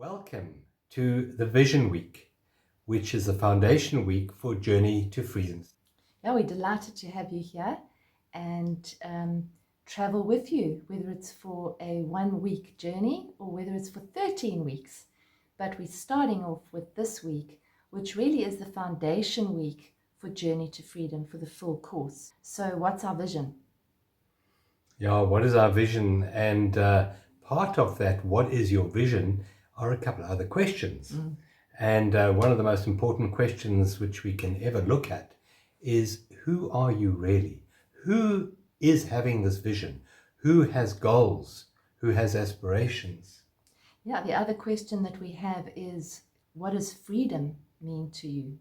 Welcome to the Vision Week, which is the foundation week for Journey to Freedom. Yeah, we're delighted to have you here and travel with you, whether it's for a 1 week journey or whether it's for 13 weeks. But we're starting off with this week, which really is the foundation week for Journey to Freedom for the full course. So what's our vision? Yeah, what is our vision? And part of that, what is your vision, are a couple of other questions. And one of the most important questions which we can ever look at is, who are you really? Who is having this vision? Who has goals? Who has aspirations? Yeah, the other question that we have is, what does freedom mean to you?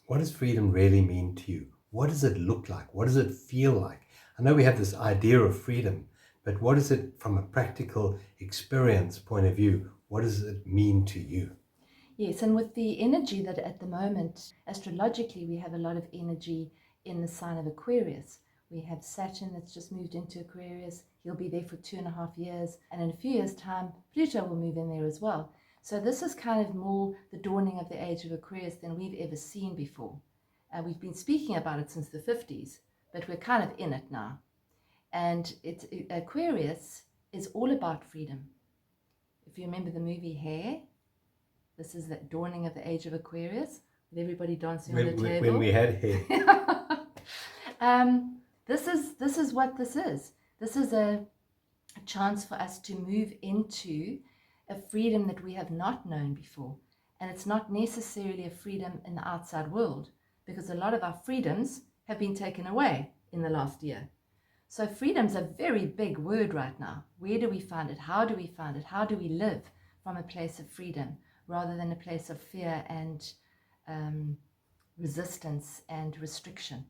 What does freedom really mean to you? What does it look like? What does it feel like? I know we have this idea of freedom, but what is it from a practical experience point of view? What does it mean to you? Yes, and with the energy that at the moment, astrologically, we have a lot of energy in the sign of Aquarius. We have Saturn that's just moved into Aquarius. He'll be there for 2.5 years. And in a few years' time, Pluto will move in there as well. So this is kind of more the dawning of the age of Aquarius than we've ever seen before. We've been speaking about it since the 50s, but we're kind of in it now. And Aquarius is all about freedom. If you remember the movie Hair, this is the dawning of the age of Aquarius, with everybody dancing on the table. When we had hair. This is what this is. This is a chance for us to move into a freedom that we have not known before. And it's not necessarily a freedom in the outside world, because a lot of our freedoms have been taken away in the last year. So freedom's a very big word right now. Where do we find it? How do we find it? How do we live from a place of freedom rather than a place of fear and resistance and restriction?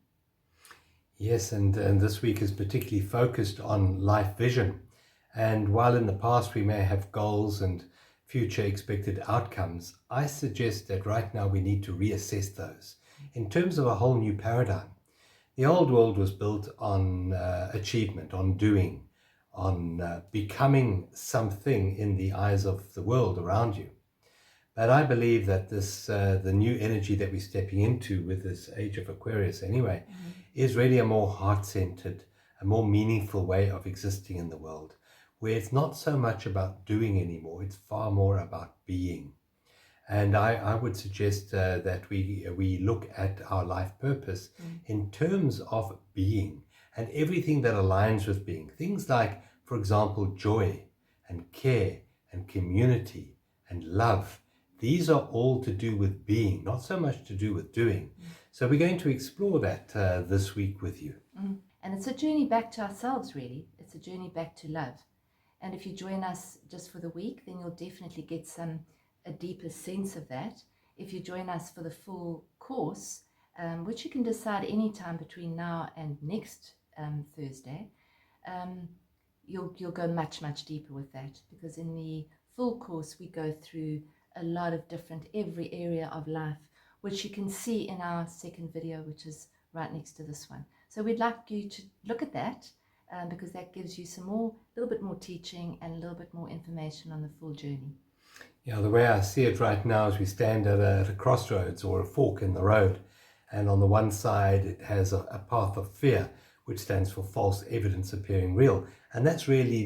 Yes, and this week is particularly focused on life vision. And while in the past we may have goals and future expected outcomes, I suggest that right now we need to reassess those in terms of a whole new paradigm. The old world was built on achievement, on doing, on becoming something in the eyes of the world around you. But I believe that this, the new energy that we're stepping into with this age of Aquarius anyway, is really a more heart-centered, a more meaningful way of existing in the world, where it's not so much about doing anymore, it's far more about being. And I would suggest that we look at our life purpose in terms of being and everything that aligns with being. Things like, for example, joy and care and community and love. These are all to do with being, not so much to do with doing. So we're going to explore that this week with you. And it's a journey back to ourselves, really. It's a journey back to love. And if you join us just for the week, then you'll definitely get a deeper sense of that. If you join us for the full course, which you can decide anytime between now and next Thursday, you'll go much, much deeper with that, because in the full course we go through a lot of every area of life, which you can see in our second video, which is right next to this one. So we'd like you to look at that, because that gives you a little bit more teaching and a little bit more information on the full journey. Yeah, the way I see it right now is we stand at a crossroads or a fork in the road, and on the one side it has a path of fear, which stands for false evidence appearing real, and that's really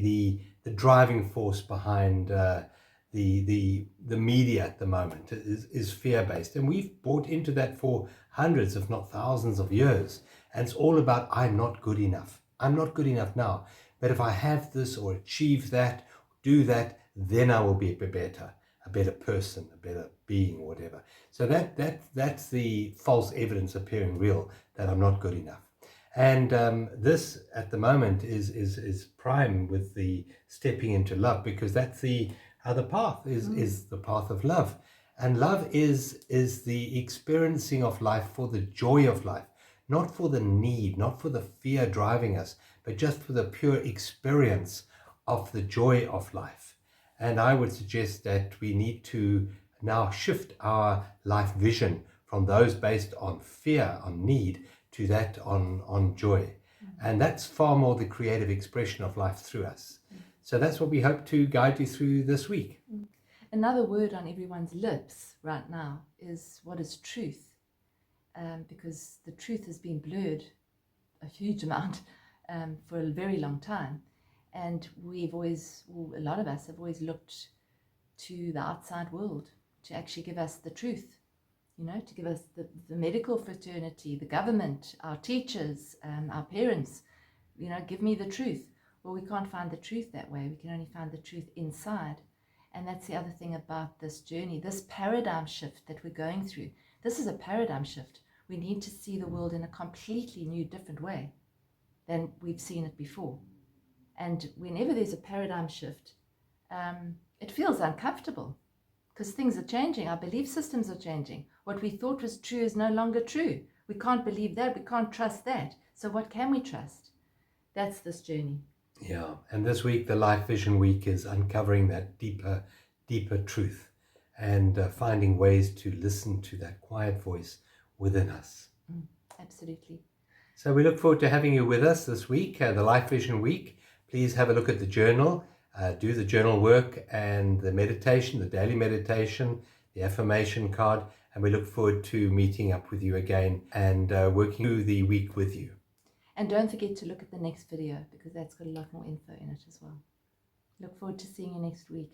the driving force behind the media at the moment is fear-based, and we've bought into that for hundreds, if not thousands of years, and it's all about, I'm not good enough. I'm not good enough now, but if I have this or achieve that, do that, then I will be a better person, a better being, or whatever. So that's the false evidence appearing real, that I'm not good enough. And this at the moment is prime with the stepping into love, because that's the other path is the path of love. And love is the experiencing of life for the joy of life, not for the need, not for the fear driving us, but just for the pure experience of the joy of life. And I would suggest that we need to now shift our life vision from those based on fear, on need, to that on joy. And that's far more the creative expression of life through us. So that's what we hope to guide you through this week. another word on everyone's lips right now is what is truth, because the truth has been blurred a huge amount for a very long time. And we've always, well, a lot of us have always looked to the outside world to actually give us the truth, you know, to give us the medical fraternity, the government, our teachers, our parents, you know, give me the truth. Well, we can't find the truth that way. We can only find the truth inside. And that's the other thing about this journey, this paradigm shift that we're going through. This is a paradigm shift. We need to see the world in a completely new, different way than we've seen it before. And whenever there's a paradigm shift, it feels uncomfortable because things are changing. Our belief systems are changing. What we thought was true is no longer true. We can't believe that. We can't trust that. So what can we trust? That's this journey. Yeah, and this week, the Life Vision Week, is uncovering that deeper truth and finding ways to listen to that quiet voice within us. Absolutely. So we look forward to having you with us this week, the Life Vision Week. Please have a look at the journal, do the journal work and the meditation, the daily meditation, the affirmation card, and we look forward to meeting up with you again and working through the week with you. And don't forget to look at the next video because that's got a lot more info in it as well. Look forward to seeing you next week.